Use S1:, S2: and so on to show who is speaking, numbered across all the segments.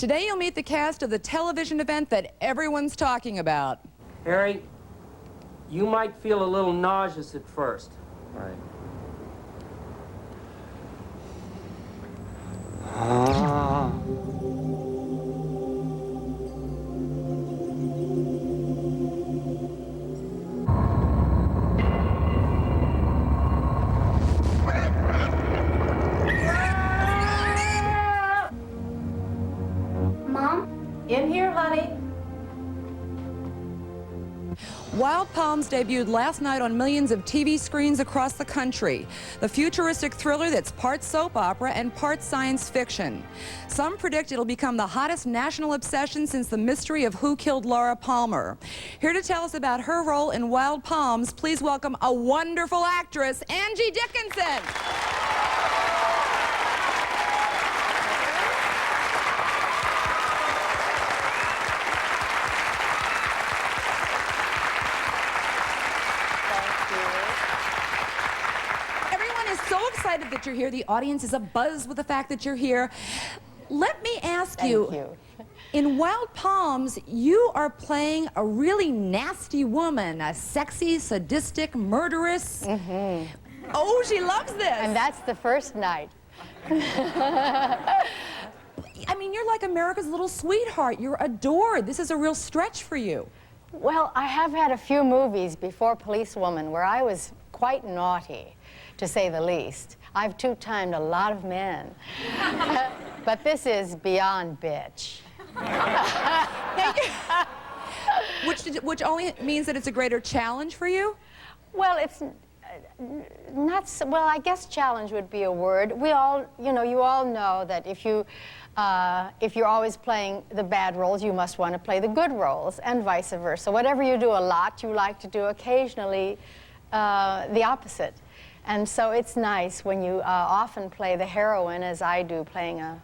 S1: Today you'll meet the cast of the television event that everyone's talking about.
S2: Harry, you might feel a little nauseous at first.
S3: Right.
S4: Mom? In here, honey.
S1: Wild Palms debuted last night on millions of TV screens across the country. The futuristic thriller that's part soap opera and part science fiction. Some predict it'll become the hottest national obsession since the mystery of who killed Laura Palmer. Here to tell us about her role in Wild Palms, please welcome a wonderful actress, Angie Dickinson. So excited that you're here. The audience is abuzz with the fact that you're here. Let me ask you, in Wild Palms, you are playing a really nasty woman, a sexy, sadistic, murderous. Oh, she loves this.
S5: And that's the first night.
S1: I mean, you're like America's little sweetheart. You're adored. This is a real stretch for you.
S5: Well, I have had a few movies before Policewoman where I was quite naughty, to say the least. I've two-timed a lot of men. But this is beyond bitch.
S1: Thank you. Which only means that it's a greater challenge for you?
S5: Well, it's not so, well, I guess challenge would be a word. We all, you all know that if you're always playing the bad roles, you must want to play the good roles, and vice versa. Whatever you do a lot, you like to do occasionally the opposite. And so it's nice when you often play the heroine, as I do, playing a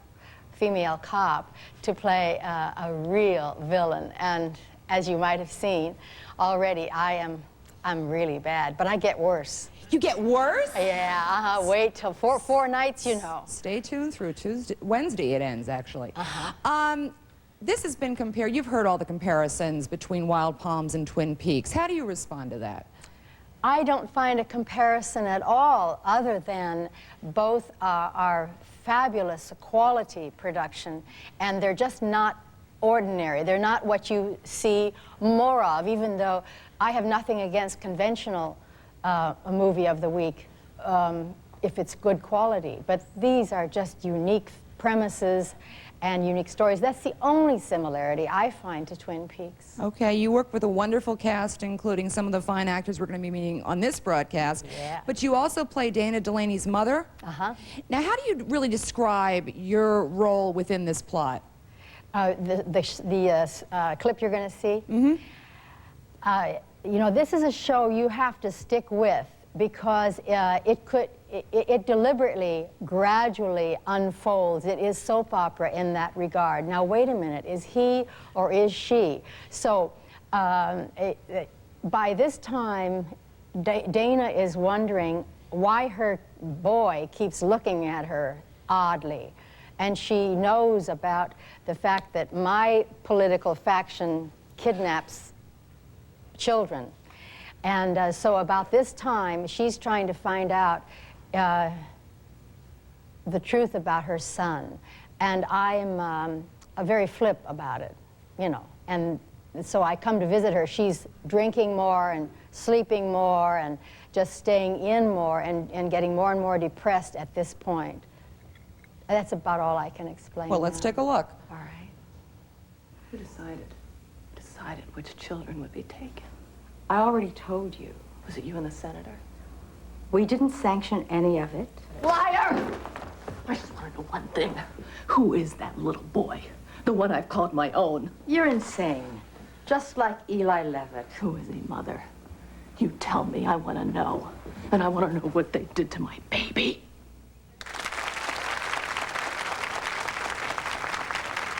S5: female cop, to play a real villain. And as you might have seen already, I'm really bad, but I get worse.
S1: You get worse?
S5: Yeah, wait till four nights,
S1: Stay tuned through Wednesday it ends, actually. This has been compared, you've heard all the comparisons between Wild Palms and Twin Peaks. How do you respond to that?
S5: I don't find a comparison at all, other than both are fabulous quality production, and they're just not ordinary. They're not what you see more of, even though I have nothing against conventional a movie of the week if it's good quality. But these are just unique premises and unique stories. That's the only similarity I find to Twin Peaks.
S1: Okay, you work with a wonderful cast, including some of the fine actors we're going to be meeting on this broadcast.
S5: Yeah.
S1: But you also play Dana Delaney's mother. Now, how do you really describe your role within this plot?
S5: The clip you're going to see? This is a show you have to stick with, because it deliberately, gradually unfolds. It is soap opera in that regard. Now, wait a minute, is he or is she? So, by this time, Dana is wondering why her boy keeps looking at her oddly. And she knows about the fact that my political faction kidnaps children. And so about this time, she's trying to find out the truth about her son. And I'm very flip about it, And so I come to visit her. She's drinking more and sleeping more and just staying in more and getting more and more depressed at this point. That's about all I can explain.
S1: Well, let's take a look.
S5: All right.
S6: Who decided which children would be taken? I already told you. Was it you and the senator? We didn't sanction any of it.
S5: Liar!
S6: I just want to know one thing. Who is that little boy? The one I've called my own.
S7: You're insane. Just like Eli Levitt.
S6: Who is he, Mother? You tell me. I want to know. And I want to know what they did to my baby.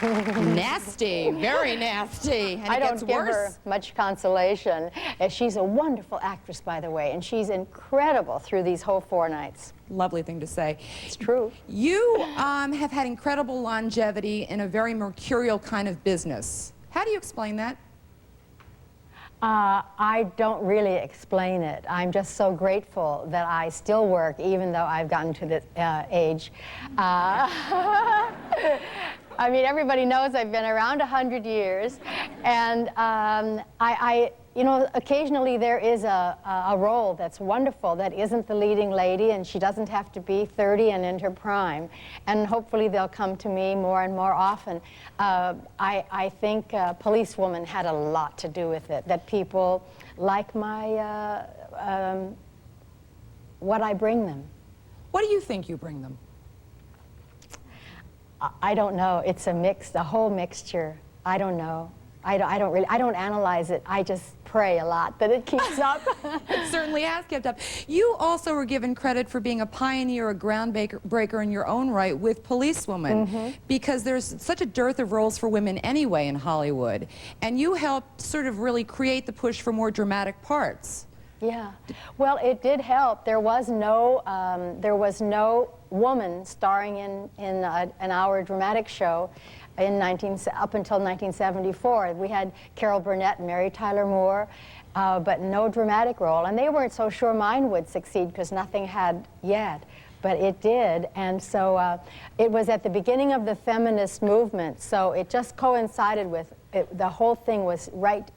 S1: Nasty, very nasty. And
S5: I
S1: it
S5: don't
S1: gets
S5: give
S1: worse.
S5: her much consolation. She's a wonderful actress, by the way, and she's incredible through these whole 4 nights.
S1: Lovely thing to say.
S5: It's true.
S1: You have had incredible longevity in a very mercurial kind of business. How do you explain that?
S5: I don't really explain it. I'm just so grateful that I still work, even though I've gotten to this age. I mean, everybody knows I've been around 100 years, and you know, occasionally there is a role that's wonderful that isn't the leading lady, and she doesn't have to be 30 and in her prime, and hopefully they'll come to me more and more often. I think Policewoman had a lot to do with it, that people like my, what I bring them.
S1: What do you think you bring them?
S5: I don't know. It's a whole mixture. I don't know. I don't analyze it. I just pray a lot that it keeps up.
S1: It certainly has kept up. You also were given credit for being a pioneer, a groundbreaker in your own right with Policewoman, because there's such a dearth of roles for women anyway in Hollywood, and you helped sort of really create the push for more dramatic parts.
S5: Yeah. Well, it did help. There was no woman starring in an hour dramatic show up until 1974. We had Carol Burnett and Mary Tyler Moore, but no dramatic role. And they weren't so sure mine would succeed because nothing had yet, but it did. And so it was at the beginning of the feminist movement, so it just coincided with it. The whole thing was right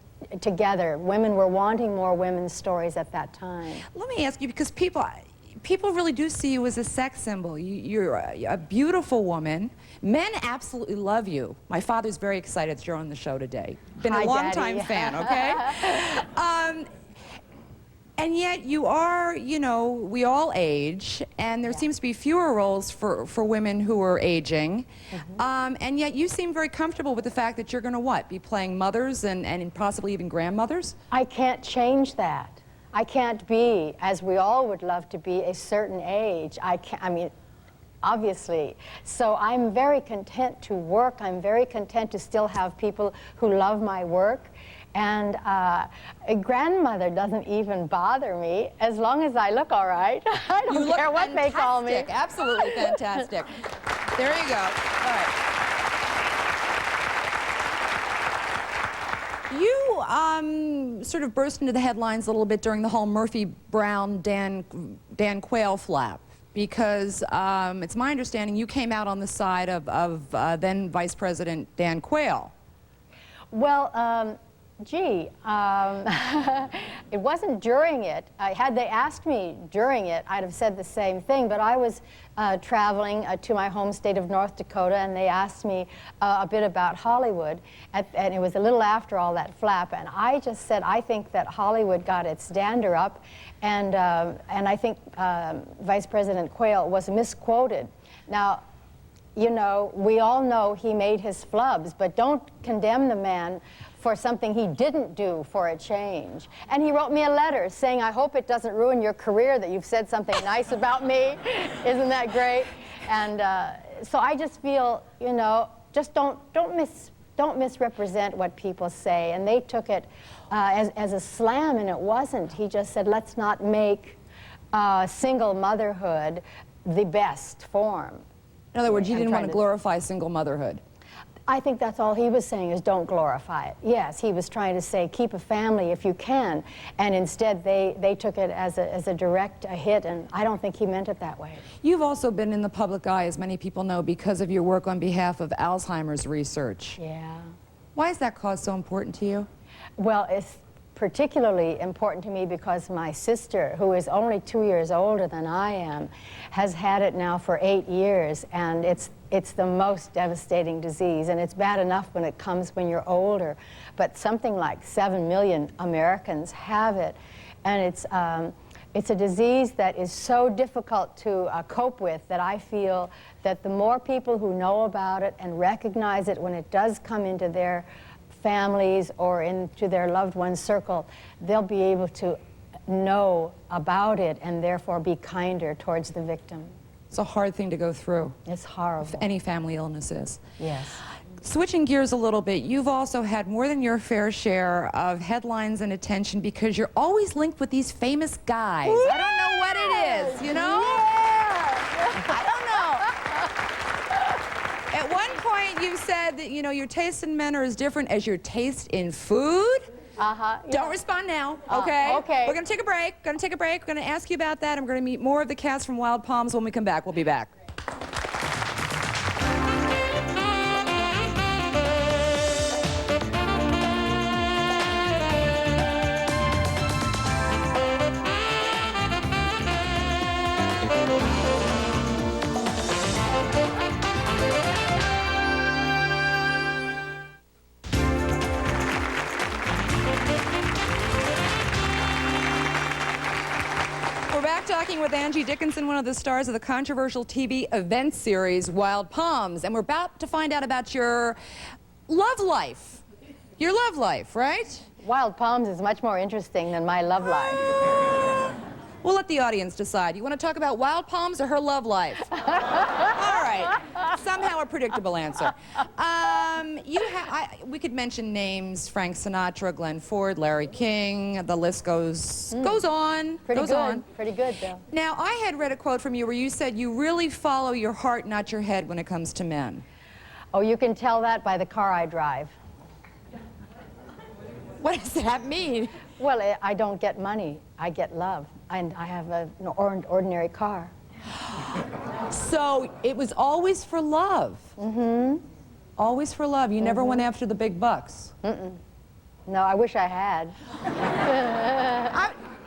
S5: together. Women were wanting more women's stories at that time.
S1: Let me ask you, because people really do see you as a sex symbol. You're a beautiful woman. Men absolutely love you. My father's very excited that you're on the show today. Been
S5: Hi,
S1: a long-time
S5: Daddy.
S1: fan, okay? And yet you are, you know, we all age, and there seems to be fewer roles for women who are aging. And yet you seem very comfortable with the fact that you're going to what? Be playing mothers and possibly even grandmothers?
S5: I can't change that. I can't be, as we all would love to be, a certain age. I mean, obviously. So I'm very content to work. I'm very content to still have people who love my work. And a grandmother doesn't even bother me as long as I look all right. I don't care what they call me.
S1: Absolutely fantastic. There you go. All right. You sort of burst into the headlines a little bit during the whole Murphy Brown Dan Quayle flap, because it's my understanding you came out on the side of then Vice President Dan Quayle.
S5: Well, gee, it wasn't during it. Had they asked me during it, I'd have said the same thing, but I was traveling to my home state of North Dakota, and they asked me a bit about Hollywood, and it was a little after all that flap, and I just said, I think that Hollywood got its dander up, and I think Vice President Quayle was misquoted. Now, you know, we all know he made his flubs, but don't condemn the man for something he didn't do for a change. And he wrote me a letter saying, I hope it doesn't ruin your career that you've said something nice about me. Isn't that great? And so I just feel, you know, just don't misrepresent what people say. And they took it as a slam, and it wasn't. He just said, let's not make single motherhood the best form.
S1: In other words, you didn't want to glorify single motherhood.
S5: I think that's all he was saying, is don't glorify it. Yes, he was trying to say keep a family if you can, and instead they took it as a direct hit, and I don't think he meant it that way.
S1: You've also been in the public eye, as many people know, because of your work on behalf of Alzheimer's research.
S5: Yeah.
S1: Why is that cause so important to you?
S5: Well, it's particularly important to me because my sister, who is only 2 years older than I am, has had it now for 8 years, and it's the most devastating disease, and it's bad enough when it comes when you're older, but something like 7 million Americans have it, and it's a disease that is so difficult to cope with that I feel that the more people who know about it and recognize it when it does come into their families or into their loved one's circle, they'll be able to know about it and therefore be kinder towards the victim.
S1: It's a hard thing to go through.
S5: It's horrible.
S1: Any family illness is.
S5: Yes.
S1: Switching gears a little bit, you've also had more than your fair share of headlines and attention because you're always linked with these famous guys.
S5: Yes!
S1: I don't know what it is, you know?
S5: Yeah.
S1: I don't know. At one point, you said that, you know, your taste in men are as different as your taste in food.
S5: Yeah.
S1: Don't respond now, okay?
S5: Okay.
S1: We're going to take a break. We're going to ask you about that. I'm going to meet more of the cast from Wild Palms when we come back. We'll be back. We're back talking with Angie Dickinson, one of the stars of the controversial TV event series Wild Palms, and we're about to find out about your love life. Your love life, right?
S5: Wild Palms is much more interesting than my love life.
S1: We'll let the audience decide. You want to talk about Wild Palms or her love life? All right. Somehow a predictable answer. We could mention names: Frank Sinatra, Glenn Ford, Larry King. The list goes on.
S5: Pretty
S1: goes
S5: good.
S1: on.
S5: Pretty good, Bill.
S1: Now, I had read a quote from you where you said you really follow your heart, not your head, when it comes to men.
S5: Oh, you can tell that by the car I drive.
S1: What does that mean?
S5: Well, I don't get money. I get love. And I have an ordinary car.
S1: So it was always for love. Mm-hmm. Always for love. You never went after the big bucks.
S5: Mm-mm. No, I wish I had.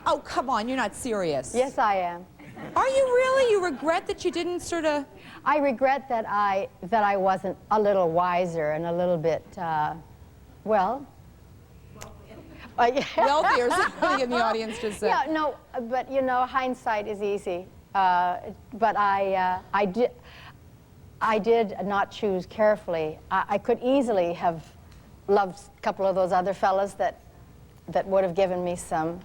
S1: Oh, come on. You're not serious.
S5: Yes, I am.
S1: Are you really? You regret that you didn't sort of...
S5: I regret that I wasn't a little wiser and a little bit, well...
S1: wealthier, something in the audience just said.
S5: Yeah, no, but you know, hindsight is easy. But I did not choose carefully. I could easily have loved a couple of those other fellas that would have given me some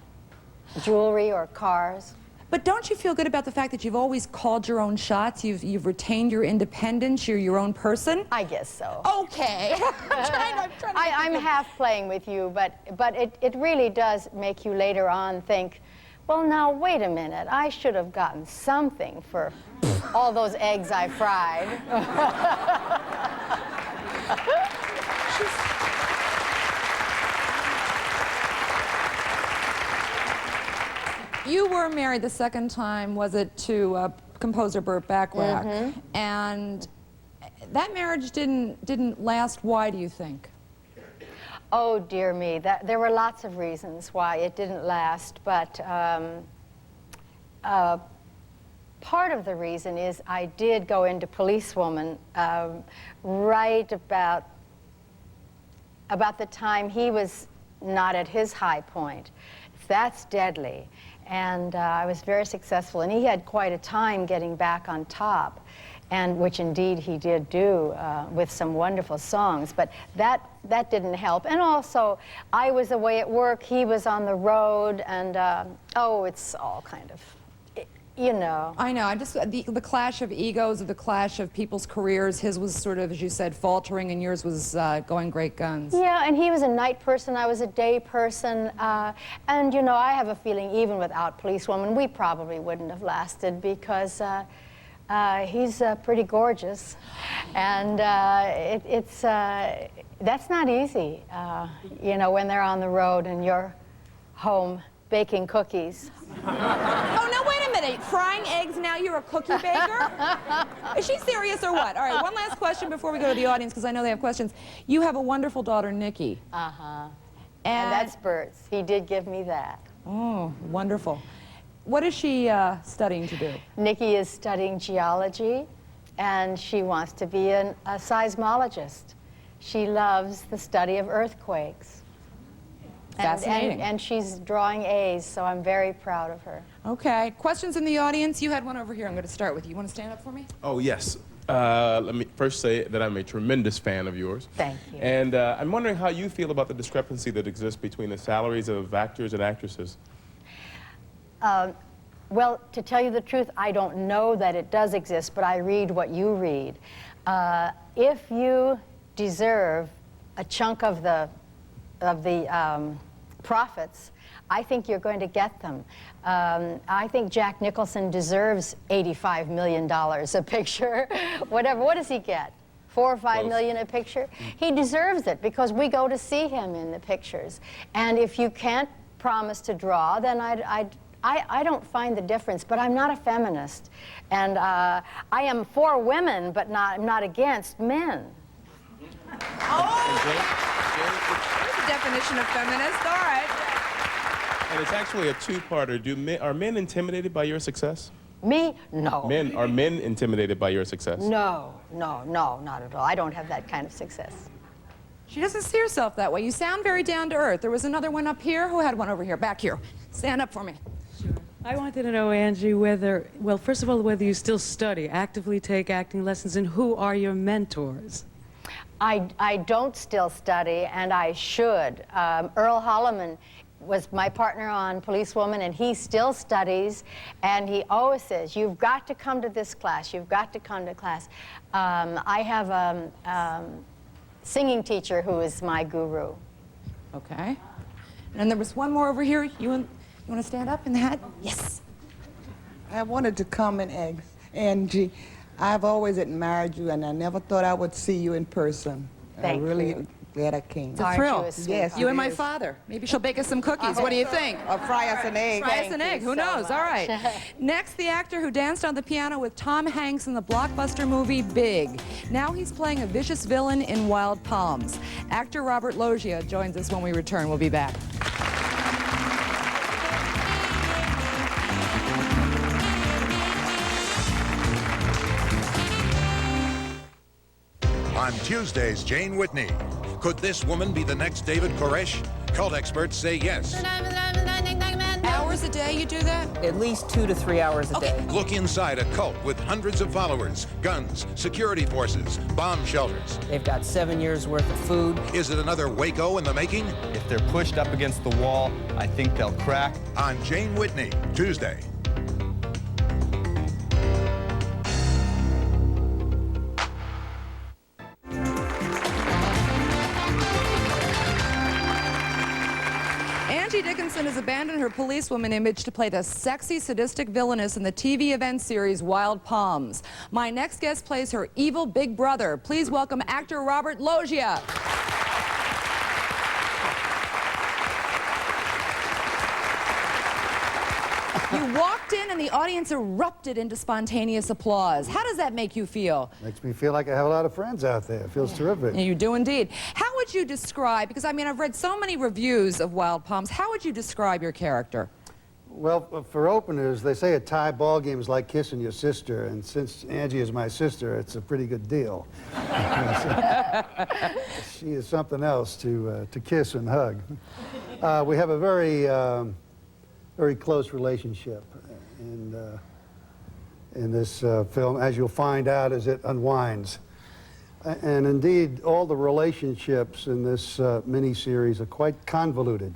S5: jewelry or cars.
S1: But don't you feel good about the fact that you've always called your own shots? You've retained your independence. You're your own person.
S5: I guess so.
S1: Okay.
S5: I'm half playing with you, but it really does make you later on think, well, now, wait a minute. I should have gotten something for all those eggs I fried.
S1: You were married the second time, was it, to composer Burt Bacharach?
S5: Mm-hmm.
S1: And that marriage didn't last. Why do you think?
S5: Oh, dear me. There were lots of reasons why it didn't last, but part of the reason is I did go into policewoman right about the time he was not at his high point. That's deadly. And I was very successful, and he had quite a time getting back on top, and which indeed he did do with some wonderful songs, but that didn't help. And also, I was away at work, he was on the road, and oh, it's all kind of, you know.
S1: I know. I'm just the clash of egos, or the clash of people's careers. His was sort of, as you said, faltering, and yours was going great guns.
S5: Yeah, and he was a night person, I was a day person, and you know, I have a feeling even without policewoman, we probably wouldn't have lasted, because he's pretty gorgeous, and that's not easy, you know, when they're on the road and you're home baking cookies.
S1: Oh, no, wait a minute. Frying eggs, now you're a cookie baker? Is she serious or what? All right, one last question before we go to the audience, because I know they have questions. You have a wonderful daughter, Nikki.
S5: Uh-huh.
S1: And
S5: that's Bert's. He did give me that.
S1: Oh, wonderful. What is she studying to do?
S5: Nikki is studying geology, and she wants to be a seismologist. She loves the study of earthquakes.
S1: Fascinating.
S5: And she's drawing A's, so I'm very proud of her.
S1: Okay. Questions in the audience? You had one over here. I'm going to start with you. You want to stand up for me?
S3: Oh, yes. Let me first say that I'm a tremendous fan of yours.
S5: Thank you.
S3: And I'm wondering how you feel about the discrepancy that exists between the salaries of actors and actresses.
S5: Well, to tell you the truth, I don't know that it does exist, but I read what you read. If you deserve a chunk of the profits, I think you're going to get them. I think Jack Nicholson deserves $85 million a picture. Whatever. What does he get? 4 or 5 million a picture? He deserves it because we go to see him in the pictures. And if you can't promise to draw, then I don't find the difference. But I'm not a feminist, and I am for women, but I'm not against men.
S1: Oh! There's a definition of feminist. All right.
S3: And it's actually a two-parter. Are men intimidated by your success?
S5: Me? No.
S3: Are men intimidated by your success?
S5: No, not at all. I don't have that kind of success.
S1: She doesn't see herself that way. You sound very down to earth. There was another one up here. Who had one over here? Back here. Stand up for me.
S4: Sure. I wanted to know, Angie, well, first of all, whether you still study, actively take acting lessons, and who are your mentors?
S5: I don't still study, and I should. Earl Holliman was my partner on Policewoman, and he still studies, and he always says, you've got to come to this class, you've got to come to class. I have a singing teacher who is my guru.
S1: Okay. And there was one more over here. You want to stand up in the hat? Yes.
S8: I wanted to comment, Angie. I've always admired you, and I never thought I would see you in person.
S5: Thank
S8: I'm really
S5: you.
S8: glad I came.
S1: It's a thrill.
S8: Yes,
S1: You
S8: it
S1: and my
S8: is.
S1: father. Maybe she'll bake us some cookies. What do you think?
S8: Or fry us an egg.
S1: Fry us an egg. Who knows?
S5: much.
S1: All right. Next, the actor who danced on the piano with Tom Hanks in the blockbuster movie Big. Now he's playing a vicious villain in Wild Palms. Actor Robert Loggia joins us when we return. We'll be back.
S9: On Tuesday's Jane Whitney. Could this woman be the next David Koresh? Cult experts say yes.
S1: Hours a day you do that?
S10: At least 2 to 3 hours a day.
S9: Look inside a cult with hundreds of followers, guns, security forces, bomb shelters.
S10: They've got 7 years worth of food.
S9: Is it another Waco in the making?
S11: If they're pushed up against the wall, I think they'll crack.
S9: On Jane Whitney, Tuesday.
S1: Angie Dickinson has abandoned her policewoman image to play the sexy, sadistic villainess in the TV event series Wild Palms. My next guest plays her evil big brother. Please welcome actor Robert Loggia. You walked in and the audience erupted into spontaneous applause. How does that make you feel?
S12: Makes me feel like I have a lot of friends out there. It feels terrific.
S1: You do indeed. How would you describe, because I mean I've read so many reviews of Wild Palms, how would you describe your character?
S12: Well, for openers, they say a tie ball game is like kissing your sister, and since Angie is my sister, it's a pretty good deal. She is something else to kiss and hug. We have a very close relationship in this film, as you'll find out as it unwinds. And indeed, all the relationships in this miniseries are quite convoluted,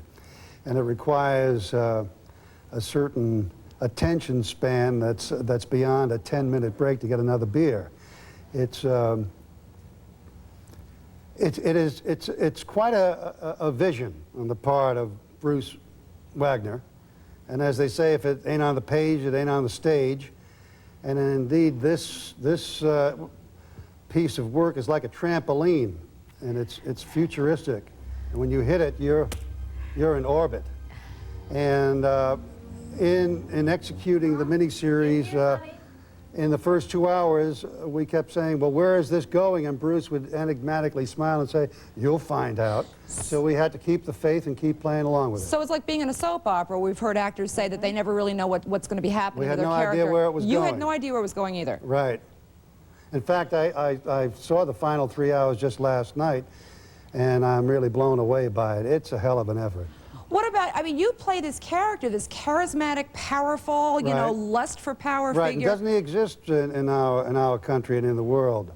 S12: and it requires a certain attention span that's beyond a 10-minute break to get another beer. It's quite a vision on the part of Bruce Wagner. And as they say, if it ain't on the page, it ain't on the stage. And indeed, this piece of work is like a trampoline, and it's futuristic. And when you hit it, you're in orbit. And in executing the miniseries, in the first 2 hours, we kept saying, well, where is this going? And Bruce would enigmatically smile and say, you'll find out. So we had to keep the faith and keep playing along with it.
S1: So it's like being in a soap opera. We've heard actors say that they never really know what's going to be happening to their character.
S12: We had no idea where it was going.
S1: You had no idea where it was going either.
S12: Right. In fact, I saw the final 3 hours just last night, and I'm really blown away by it. It's a hell of an effort.
S1: What about, I mean, you play this character, this charismatic, powerful, you know, lust for power
S12: right.
S1: figure.
S12: Right, doesn't he exist in our country and in the world?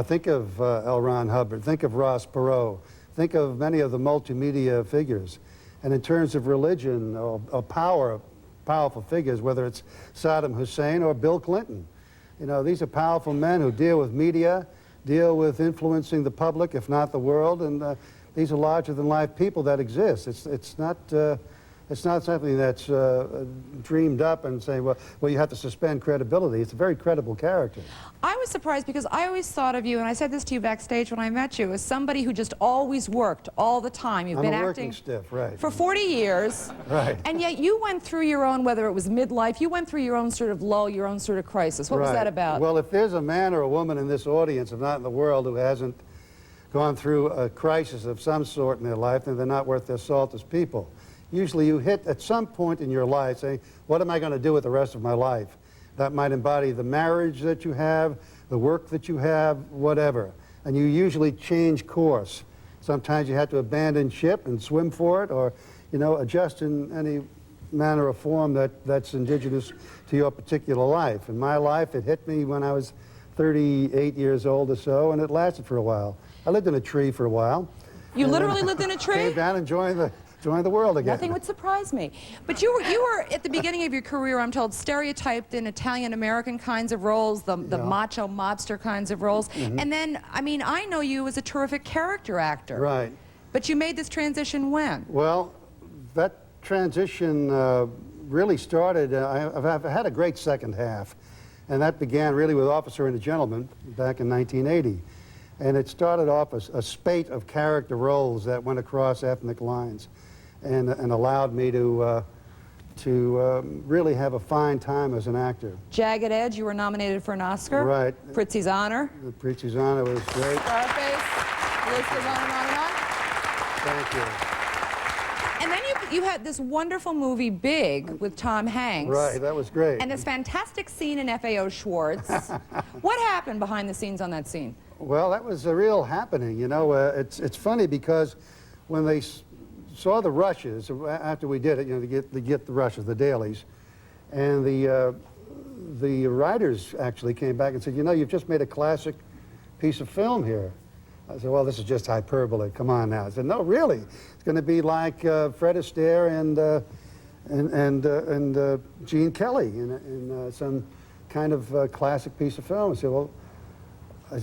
S12: Think of L. Ron Hubbard, think of Ross Perot, think of many of the multimedia figures. And in terms of religion or powerful figures, whether it's Saddam Hussein or Bill Clinton, you know, these are powerful men who deal with media deal with influencing the public, if not the world, and these are larger-than-life people that exist. It's not something that's dreamed up and saying, well, you have to suspend credibility. It's a very credible character.
S1: I was surprised because I always thought of you, and I said this to you backstage when I met you, as somebody who just always worked all the time. You've been acting
S12: stiff, right.
S1: for 40 years,
S12: right.
S1: And yet you went through your own, whether it was midlife, you went through your own sort of lull, your own sort of crisis. What was that about?
S12: Well, if there's a man or a woman in this audience, if not in the world, who hasn't gone through a crisis of some sort in their life, then they're not worth their salt as people. Usually you hit at some point in your life saying, what am I going to do with the rest of my life? That might embody the marriage that you have, the work that you have, whatever. And you usually change course. Sometimes you have to abandon ship and swim for it, or, you know, adjust in any manner or form that's indigenous to your particular life. In my life, it hit me when I was 38 years old or so, and it lasted for a while. I lived in a tree for a while.
S1: You literally lived in a tree?
S12: Came down and joined the world again.
S1: Nothing would surprise me. But you were at the beginning of your career, I'm told, stereotyped in Italian-American kinds of roles, the macho mobster kinds of roles.
S12: Mm-hmm.
S1: And then, I mean, I know you as a terrific character actor.
S12: Right.
S1: But you made this transition when?
S12: Well, that transition really started, I've had a great second half. And that began really with Officer and a Gentleman back in 1980. And it started off as a spate of character roles that went across ethnic lines and allowed me to really have a fine time as an actor.
S1: Jagged Edge, you were nominated for an Oscar.
S12: Right.
S1: Prizzi's Honor.
S12: Prizzi's Honor was great.
S1: Scarface. The list goes on and on and on.
S12: Thank you.
S1: And then you had this wonderful movie, Big, with Tom Hanks.
S12: Right, that was great.
S1: And this fantastic scene in FAO Schwartz. What happened behind the scenes on that scene?
S12: Well, that was a real happening. You know, it's funny because when they saw the rushes after we did it, you know, to get the rushes, the dailies, and the writers actually came back and said, you know, you've just made a classic piece of film here. I said, well, this is just hyperbole. Come on now. I said, no, really, it's going to be like Fred Astaire and Gene Kelly in some kind of classic piece of film. I said,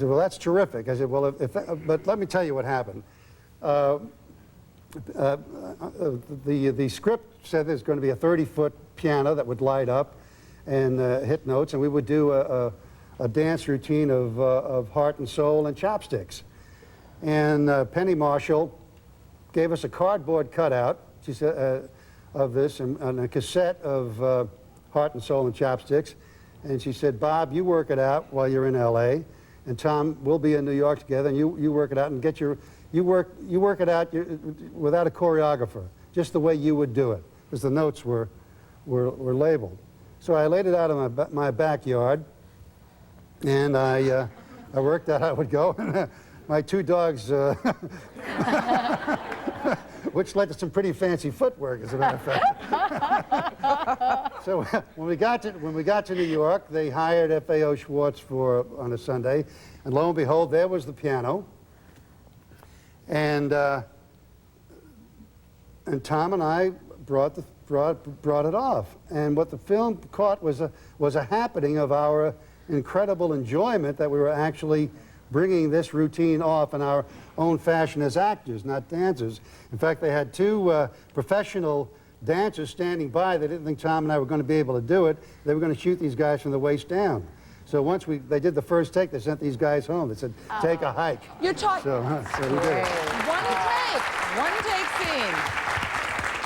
S12: well, that's terrific. I said, well, but let me tell you what happened. The script said there's going to be a 30-foot piano that would light up and hit notes, and we would do a dance routine of Heart and Soul and Chopsticks. And Penny Marshall gave us a cardboard cutout, she said, of this, and a cassette of Heart and Soul and Chopsticks. And she said, Bob, you work it out while you're in L.A., and Tom, we'll be in New York together, and you work it out and get your, you work it out without a choreographer, just the way you would do it, because the notes were labeled. So I laid it out in my backyard, and I worked out how it would go. And my two dogs, which led to some pretty fancy footwork, as a matter of fact. So when we got to New York, they hired FAO Schwartz on a Sunday, and lo and behold, there was the piano, and Tom and I brought it off. And what the film caught was a happening of our incredible enjoyment that we were actually bringing this routine off in our own fashion as actors, not dancers. In fact, they had two professional dancers standing by. They didn't think Tom and I were going to be able to do it. They were going to shoot these guys from the waist down. So once they did the first take, they sent these guys home. They said, take a hike.
S1: You're talking.
S12: So we did it.
S1: One take scene.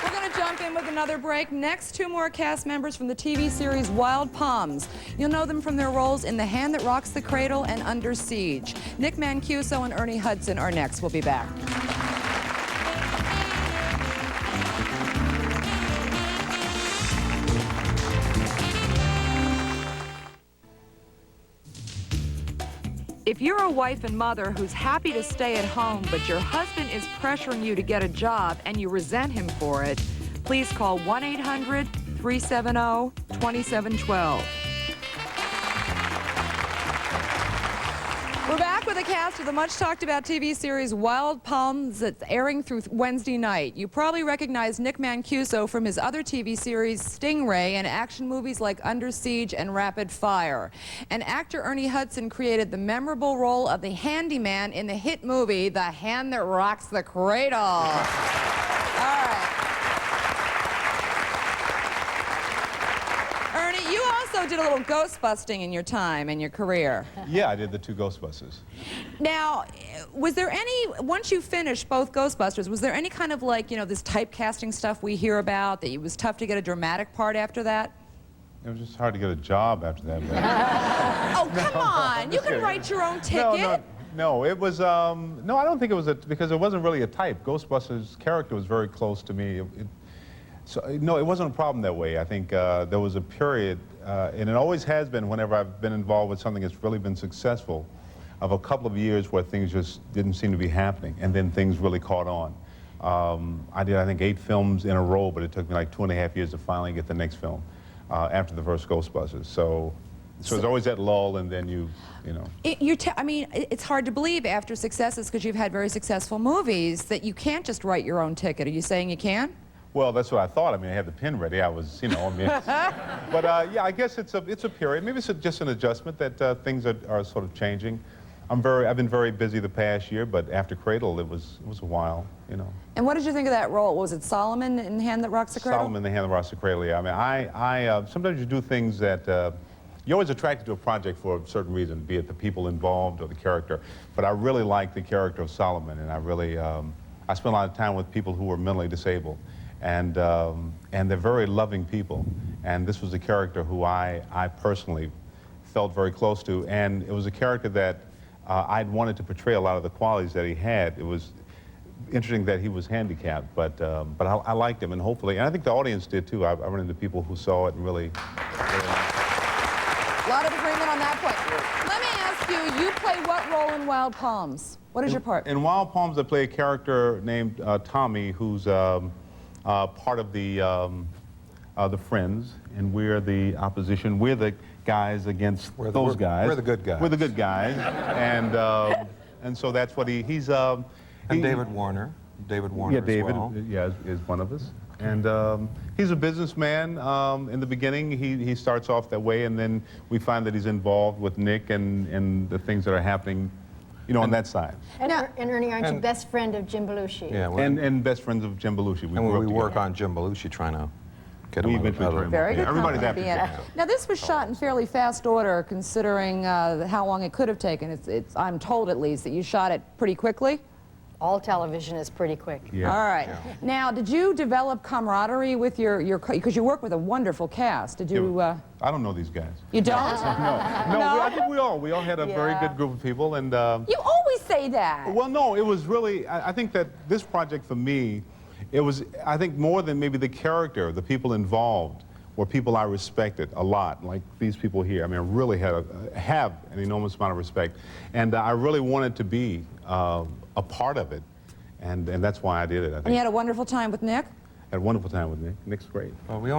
S1: We're going to jump in with another break. Next, two more cast members from the TV series Wild Palms. You'll know them from their roles in The Hand That Rocks the Cradle and Under Siege. Nick Mancuso and Ernie Hudson are next. We'll be back. If you're a wife and mother who's happy to stay at home, but your husband is pressuring you to get a job and you resent him for it, please call 1-800-370-2712. We're back with a cast of the much-talked-about TV series Wild Palms that's airing through Wednesday night. You probably recognize Nick Mancuso from his other TV series Stingray and action movies like Under Siege and Rapid Fire. And actor Ernie Hudson created the memorable role of the handyman in the hit movie The Hand That Rocks the Cradle. All right. Ernie, you also did a little ghost busting in your time, in your career.
S11: Yeah, I did the 2 Ghostbusters.
S1: Now, was there any, once you finished both Ghostbusters, was there any kind of like, you know, this typecasting stuff we hear about, that it was tough to get a dramatic part after that?
S11: It was just hard to get a job after that.
S1: Oh, come on. You can write your own ticket.
S11: No, it was, no, I don't think it was, because it wasn't really a type. Ghostbusters' character was very close to me. So, no, it wasn't a problem that way. I think there was a period, and it always has been whenever I've been involved with something that's really been successful, of a couple of years where things just didn't seem to be happening, and then things really caught on. I did, I think, 8 films in a row, but it took me like 2.5 years to finally get the next film after the first Ghostbusters. So there's always that lull, and then you know.
S1: I mean, it's hard to believe after successes, because you've had very successful movies, that you can't just write your own ticket. Are you saying you can?
S11: Well, that's what I thought. I mean, I had the pen ready. I was, you know, I mean. But yeah, I guess it's a period. Maybe it's just an adjustment that things are sort of changing. I've been very busy the past year, but after Cradle, it was a while, you know.
S1: And what did you think of that role? Was it Solomon in The Hand That Rocks the Cradle?
S11: Solomon in The Hand That Rocks the Cradle, yeah. I mean, sometimes you do things that you're always attracted to a project for a certain reason, be it the people involved or the character. But I really like the character of Solomon, and I really, I spent a lot of time with people who were mentally disabled. And they're very loving people. And this was a character who I personally felt very close to. And it was a character that I'd wanted to portray a lot of the qualities that he had. It was interesting that he was handicapped, but I liked him, and hopefully, and I think the audience did too. I run into people who saw it and really liked it.
S1: A lot of agreement on that point. Let me ask you, you play what role in Wild Palms? What is your part?
S11: In Wild Palms, I play a character named Tommy, who's part of the Friends, and we're the opposition. We're the guys against those guys.
S13: We're the good guys.
S11: We're the good guys, and so that's what he's.
S13: And David Warner. David Warner.
S11: Yeah, David.
S13: As well.
S11: Yeah, is one of us, and he's a businessman. In the beginning, he starts off that way, and then we find that he's involved with Nick and the things that are happening, you know, on that side.
S5: And Ernie, aren't you best friend of Jim Belushi?
S11: Yeah, and best friends of Jim Belushi.
S13: We work on Jim Belushi trying to get him on
S1: Very good.
S11: Everybody's
S1: happy. Now, this was shot in fairly fast order, considering how long it could have taken. I'm told, at least, that you shot it pretty quickly.
S5: All television is pretty quick.
S11: Yeah.
S1: All right. Yeah. Now, did you develop camaraderie with your because you work with a wonderful cast? Did you?
S11: I don't know these guys.
S1: You don't?
S11: No. I think we all had a very good group of people, and.
S1: You always say that.
S11: Well, no, it was really. I think that this project for me, it was. I think more than maybe the character, the people involved were people I respected a lot, like these people here. I mean, I really have an enormous amount of respect, and I really wanted to be a part of it, and that's why I did it. I think.
S1: And you had a wonderful time with Nick?
S11: Had a wonderful time with Nick. Nick's great.
S13: Well, we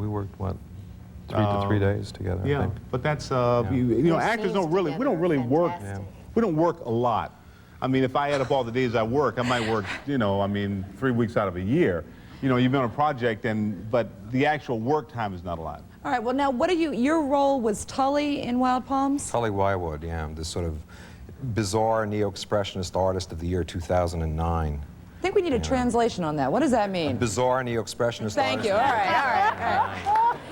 S13: worked 2 to 3 days together. I think.
S11: But that's you know, actors don't really. We don't really work. We don't work a lot. I mean, if I add up all the days I work, I might work, you know, I mean, 3 weeks out of a year. You know, you've been on a project, but the actual work time is not a lot.
S1: All right, well, now, your role was Tully in Wild Palms?
S13: Tully Wywood, yeah, this sort of bizarre neo-expressionist artist of the year 2009.
S1: I think we need a translation on that. What does that mean?
S13: A bizarre neo-expressionist
S1: Thank
S13: artist.
S1: you, all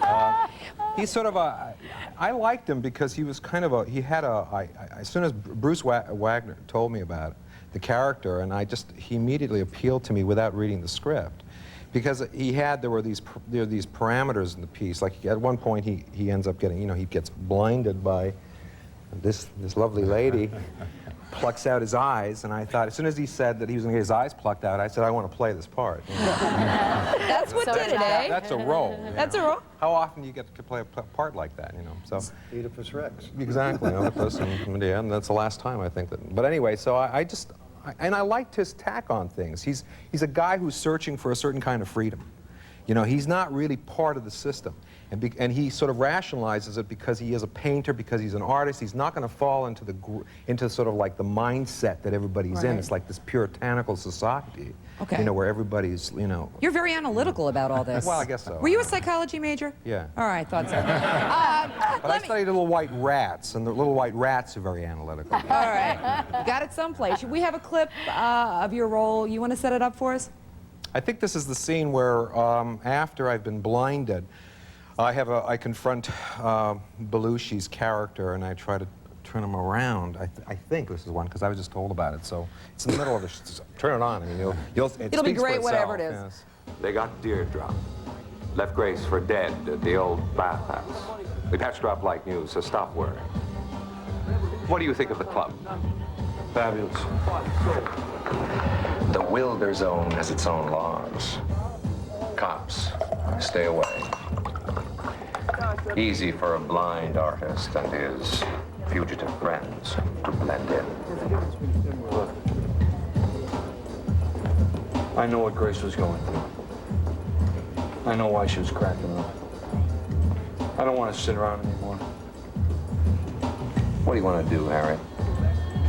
S1: right.
S13: He's sort of I liked him because he was kind of as soon as Bruce Wagner told me about the character, and he immediately appealed to me without reading the script. Because there were these parameters in the piece. Like at one point he ends up getting, you know, he gets blinded by this lovely lady, plucks out his eyes, and I thought, as soon as he said that he was going to get his eyes plucked out, I said, I want to play this part. You know?
S1: That's what did it, eh?
S13: That's a role.
S1: That's a role.
S13: How often do you get to play a part like that, you know? So
S12: Oedipus Rex.
S13: Exactly, Oedipus and Medea, and that's the last time I think that. But anyway, so and I liked his tack on things. He's a guy who's searching for a certain kind of freedom. You know, he's not really part of the system. And he sort of rationalizes it because he is a painter, because he's an artist. He's not going to fall into sort of like the mindset that everybody's in. It's like this puritanical society,
S1: okay,
S13: you know, where everybody's, you know.
S1: You're very analytical about all this.
S13: Well, I guess so.
S1: Were you a psychology major?
S13: Yeah.
S1: All right, thought so.
S13: But I studied little white rats, and the little white rats are very analytical.
S1: All right, got it someplace. Should we have a clip of your role? You want to set it up for us?
S13: I think this is the scene where, after I've been blinded, I confront Belushi's character, and I try to turn him around. I think this is one, because I was just told about it. So it's in the middle of it. Turn it on. I mean,
S1: it'll be great, whatever it is.
S13: Yes.
S14: They got Deirdre. Left Grace for dead at the old bathhouse. We patched her up like news, so stop worrying. What do you think of the club?
S2: Fabulous.
S14: The Wilder Zone has its own laws. Cops, stay away. Easy for a blind artist and his fugitive friends to blend in.
S2: I know what Grace was going through. I know why she was cracking up. I don't want to sit around anymore.
S14: What do you want to do, Harry?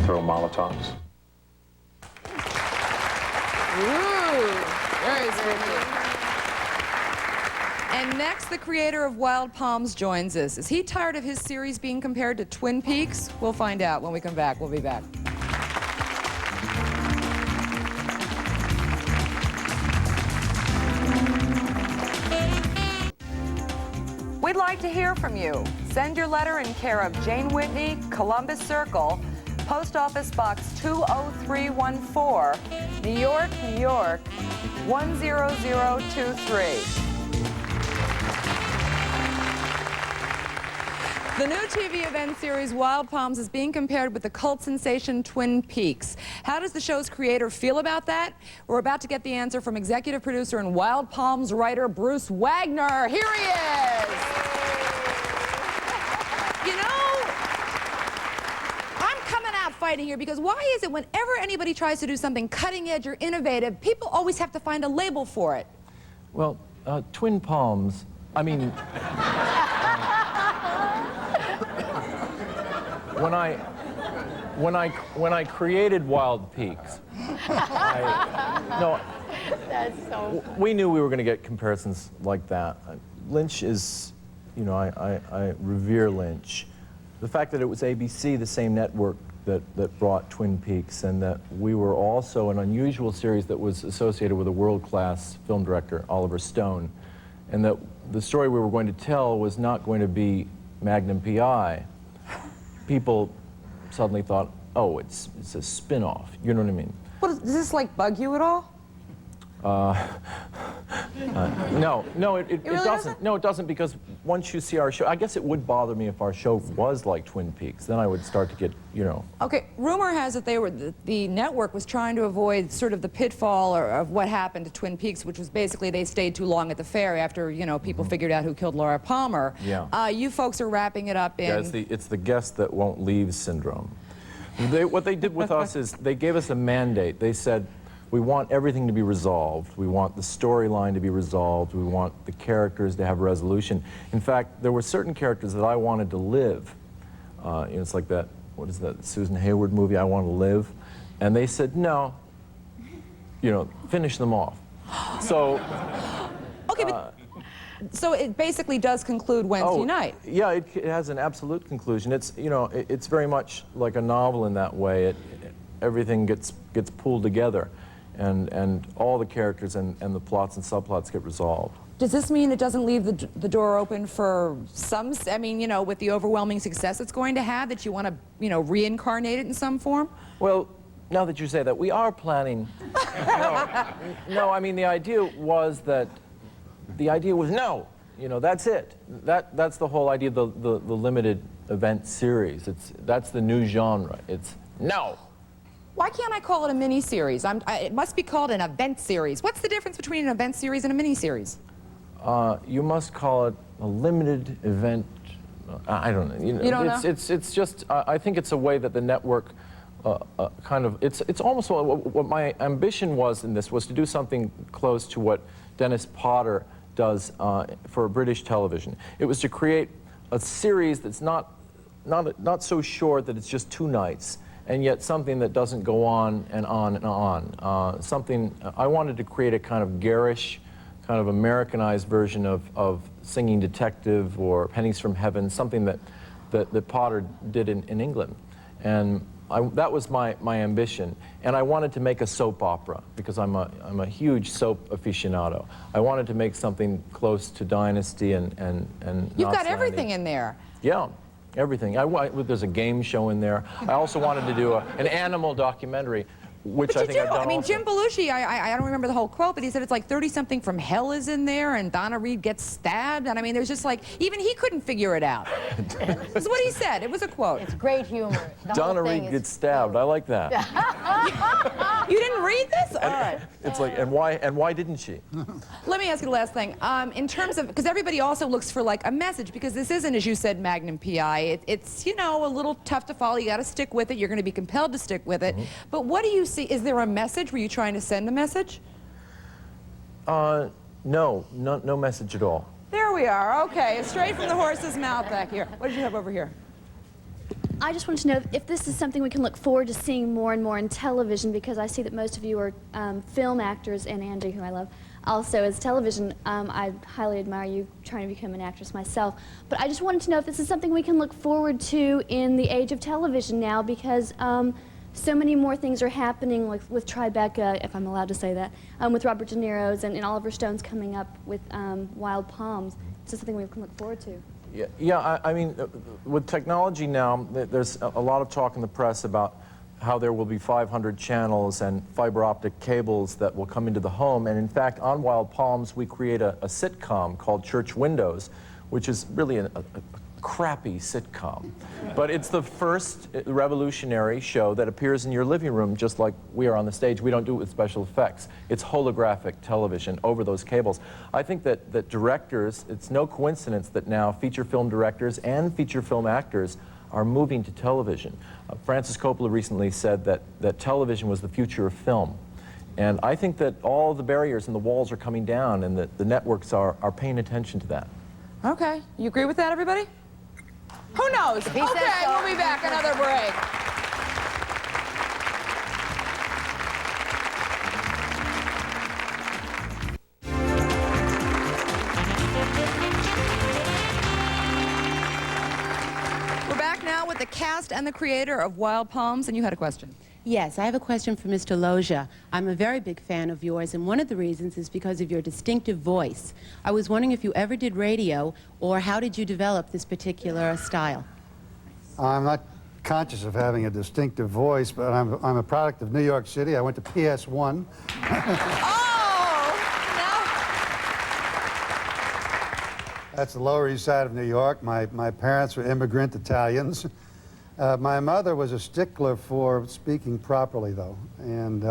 S14: Throw Molotovs?
S1: Ooh, very spooky. And next, the creator of Wild Palms joins us. Is he tired of his series being compared to Twin Peaks? We'll find out when we come back. We'll be back. We'd like to hear from you. Send your letter in care of Jane Whitney, Columbus Circle, Post Office Box 20314, New York, New York, 10023. The new TV event series Wild Palms is being compared with the cult sensation Twin Peaks. How does the show's creator feel about that? We're about to get the answer from executive producer and Wild Palms writer Bruce Wagner. Here he is. You know, I'm coming out fighting here because why is it whenever anybody tries to do something cutting edge or innovative, people always have to find a label for it?
S15: Well, Twin Palms, I mean... When I created Wild Peaks,
S5: That's so funny.
S15: we knew we were going to get comparisons like that. Lynch is, you know, I revere Lynch. The fact that it was ABC, the same network that brought Twin Peaks, and that we were also an unusual series that was associated with a world-class film director, Oliver Stone, and that the story we were going to tell was not going to be Magnum P.I. People suddenly thought, oh, it's a spin-off. You know what I mean?
S1: Does this like bug you at all?
S15: No, it doesn't. No, it doesn't, because once you see our show, I guess it would bother me if our show was like Twin Peaks. Then I would start to get, you know.
S1: Okay, rumor has it the network was trying to avoid sort of the pitfall of what happened to Twin Peaks, which was basically they stayed too long at the fair after, you know, people figured out who killed Laura Palmer.
S15: Yeah.
S1: You folks are wrapping it up in...
S15: Yeah, it's the guest that won't leave syndrome. What they did with us is they gave us a mandate. They said, we want everything to be resolved. We want the storyline to be resolved. We want the characters to have resolution. In fact, there were certain characters that I wanted to live. You know, it's like that, what is that, Susan Hayward movie, I Want to Live? And they said, no, you know, finish them off. So...
S1: Okay, but... So it basically does conclude Wednesday night.
S15: Yeah, it has an absolute conclusion. It's, you know, it's very much like a novel in that way. Everything gets pulled together, and all the characters and the plots and subplots get resolved.
S1: Does this mean it doesn't leave the door open for some, I mean, you know, with the overwhelming success it's going to have, that you want to, you know, reincarnate it in some form?
S15: Well, now that you say that, we are planning. No, I mean, the idea was no, you know, that's it. That's the whole idea of the limited event series. That's the new genre. It's no.
S1: Why can't I call it a mini-series? It must be called an event series. What's the difference between an event series and a mini-series?
S15: You must call it a limited event. I don't know.
S1: You don't know?
S15: It's just, I think it's a way that the network kind of, it's almost what my ambition was in this, was to do something close to what Dennis Potter does for British television. It was to create a series that's not so short that it's just 2 nights, and yet something that doesn't go on and on and on. I wanted to create a kind of garish, kind of Americanized version of Singing Detective or Pennies from Heaven, something that Potter did in England. And that was my ambition. And I wanted to make a soap opera, because I'm a huge soap aficionado. I wanted to make something close to Dynasty and
S1: You've got
S15: Knots
S1: everything
S15: Landing.
S1: in there.
S15: Yeah. Everything. There's a game show in there. I also wanted to do an animal documentary, which
S1: But
S15: I think I've done.
S1: I mean,
S15: also.
S1: Jim Belushi, I don't remember the whole quote, but he said it's like 30-something from hell is in there, and Donna Reed gets stabbed, and I mean, there's just like, even he couldn't figure it out. That's what he said. It was a quote.
S5: It's great humor.
S15: Donna Reed gets stabbed. I like that.
S1: You didn't read this? All right.
S15: It's like, and why didn't she?
S1: Let me ask you the last thing. In terms of, because everybody also looks for like a message, because this isn't, as you said, Magnum PI. It's, you know, a little tough to follow. You got to stick with it. You're going to be compelled to stick with it. But what do you see? Is there a message? Were you trying to send a message?
S15: No message at all.
S1: There we are. Okay, straight from the horse's mouth back here. What did you have over here?
S16: I just wanted to know if this is something we can look forward to seeing more and more in television, because I see that most of you are film actors, and Angie, who I love, also as television. I highly admire you trying to become an actress myself. But I just wanted to know if this is something we can look forward to in the age of television now, because so many more things are happening, like with Tribeca, if I'm allowed to say that, with Robert De Niro's and Oliver Stone's coming up with Wild Palms. Is this something we can look forward to?
S15: Yeah, I mean, with technology now, there's a lot of talk in the press about how there will be 500 channels and fiber optic cables that will come into the home. And in fact, on Wild Palms, we create a sitcom called Church Windows, which is really a crappy sitcom. But it's the first revolutionary show that appears in your living room, just like we are on the stage. We don't do it with special effects. It's holographic television over those cables. I think that directors, it's no coincidence that now feature film directors and feature film actors are moving to television. Francis Coppola recently said that television was the future of film. And I think that all the barriers and the walls are coming down, and that the networks are paying attention to that.
S1: Okay. You agree with that, everybody? Who knows? Okay, we'll be back. Another break. We're back now with the cast and the creator of Wild Palms, and you had a question.
S17: Yes, I have a question for Mr. Loja. I'm a very big fan of yours, and one of the reasons is because of your distinctive voice. I was wondering if you ever did radio, or how did you develop this particular style?
S12: I'm not conscious of having a distinctive voice, but I'm a product of New York City. I went to PS1. That's the Lower East Side of New York. My parents were immigrant Italians. My mother was a stickler for speaking properly, though, and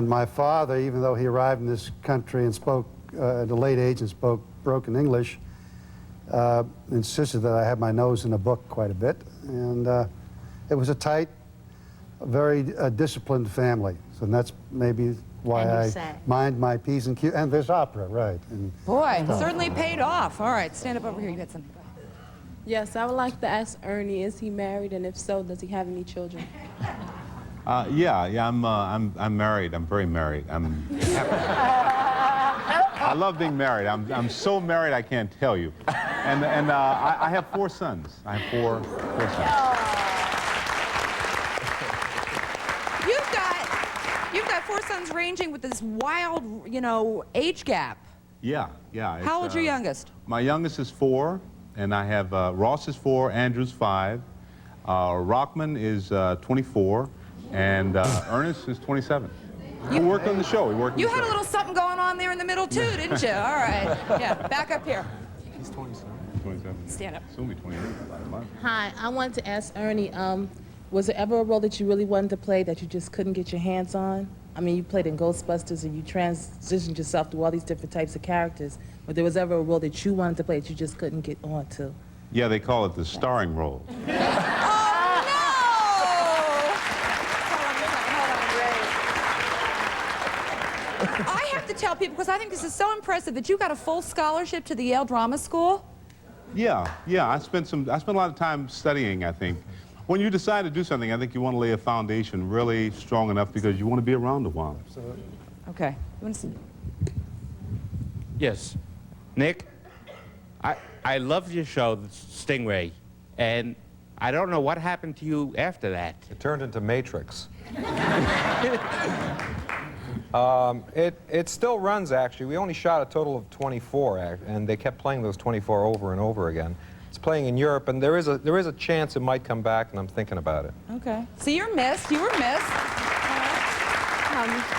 S12: my father, even though he arrived in this country and spoke at a late age and spoke broken English, insisted that I have my nose in a book quite a bit, and it was a tight, very disciplined family. So that's maybe why I mind my P's and Q's. And there's opera, right? And
S1: boy, certainly paid off. All right, stand up over here. You got something.
S18: Yes, I would like to ask Ernie, is he married, and if so, does he have any children?
S11: Yeah, I'm married. I'm very married. I love being married. I'm so married I can't tell you. And I have 4 sons. I have four sons.
S1: You've got 4 sons ranging with this wild, you know, age gap.
S11: Yeah.
S1: How old's your youngest?
S11: My youngest is 4, and I have Ross is 4, Andrew's 5, Rockman is 24, and Ernest is 27. He worked on the show.
S1: You had a little something going on there in the middle too, didn't you? All right. Yeah, back up here.
S11: He's 27. 27.
S1: Stand up.
S11: Soon be 28.
S18: Hi, I wanted to ask Ernie, was there ever a role that you really wanted to play that you just couldn't get your hands on? I mean, you played in Ghostbusters and you transitioned yourself through all these different types of characters, but there was ever a role that you wanted to play that you just couldn't get on to?
S11: Yeah, they call it the starring role.
S1: I have to tell people, because I think this is so impressive, that you got a full scholarship to the Yale Drama School.
S11: Yeah. I spent a lot of time studying, I think. When you decide to do something, I think you want to lay a foundation really strong enough because you want to be around a while.
S12: Absolutely.
S1: Okay. You want to see?
S19: Yes. Nick, I love your show, Stingray, and I don't know what happened to you after that.
S13: It turned into Matrix. It still runs, actually. We only shot a total of 24, and they kept playing those 24 over and over again. It's playing in Europe, and there is a chance it might come back, and I'm thinking about it.
S1: Okay. So you're missed. You were missed.
S20: Hi.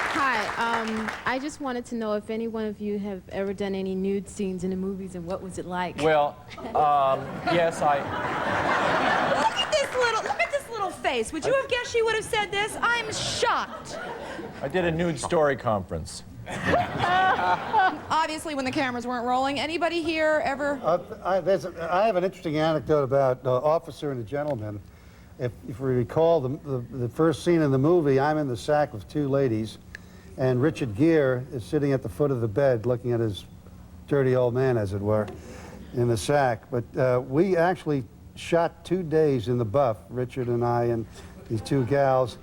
S20: I just wanted to know if any one of you have ever done any nude scenes in the movies, and what was it like?
S15: Well, yes, I...
S1: Look at this little face. Would you have guessed she would have said this? I'm shocked.
S15: I did a nude story conference.
S1: Obviously, when the cameras weren't rolling. Anybody here ever?
S12: I have an interesting anecdote about Officer and a Gentleman. If you recall the first scene in the movie, I'm in the sack with two ladies, and Richard Gere is sitting at the foot of the bed looking at his dirty old man, as it were, in the sack. But we actually shot 2 days in the buff, Richard and I and these two gals,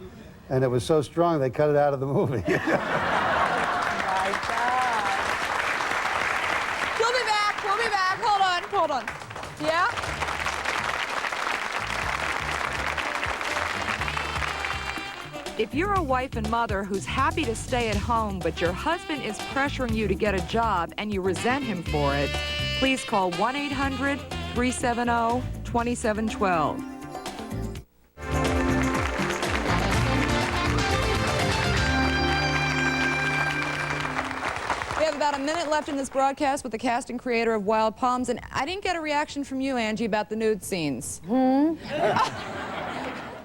S12: and it was so strong they cut it out of the movie.
S1: My God. We'll be back. We'll be back. Hold on. Yeah? If you're a wife and mother who's happy to stay at home, but your husband is pressuring you to get a job and you resent him for it, please call 1-800-370-2712. We have about a minute left in this broadcast with the cast and creator of Wild Palms, and I didn't get a reaction from you, Angie, about the nude scenes.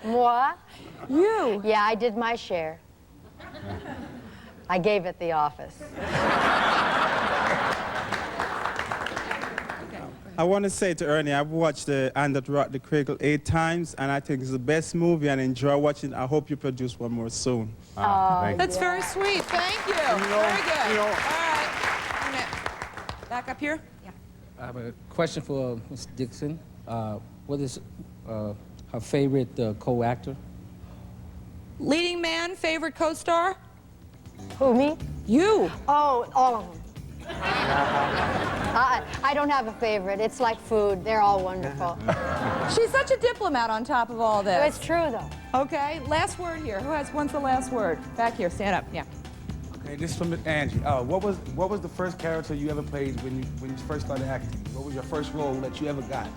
S5: Moi?
S1: You?
S5: Yeah, I did my share. I gave it the office.
S21: I want to say to Ernie, I've watched The Hand That Rocked the Cradle 8 times, and I think it's the best movie, and I enjoy watching. I hope you produce one more soon.
S1: That's very sweet. Thank you. Very good. All right. Back up here. Yeah.
S22: I have a question for Ms. Dixon. What is her favorite co-actor?
S1: Leading man, favorite co-star?
S5: Who, me?
S1: You.
S5: Oh, all of them. I don't have a favorite. It's like food. They're all wonderful.
S1: She's such a diplomat on top of all this.
S5: It's true, though.
S1: Okay, last word here. When's the last word? Back here, stand up, yeah.
S21: Okay, this is from Angie. What was the first character you ever played when you first started acting? What was your first role that you ever got?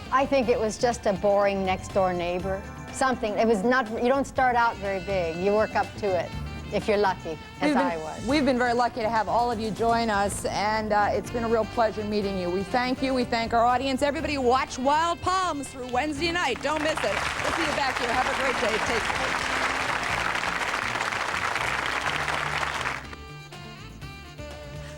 S5: I think it was just a boring next-door neighbor. Something. It was not. You don't start out very big. You work up to it, if you're lucky, as I was.
S1: We've been very lucky to have all of you join us, and it's been a real pleasure meeting you. We thank you. We thank our audience. Everybody watch Wild Palms through Wednesday night. Don't miss it. We'll see you back here. Have a great day. Take care.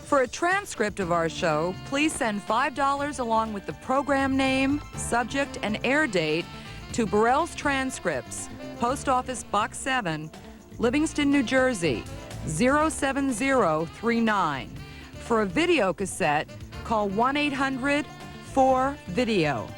S1: For a transcript of our show, please send $5 along with the program name, subject, and air date to Burrell's Transcripts, Post Office Box 7, Livingston, New Jersey, 07039. For a video cassette, call 1-800-4-VIDEO.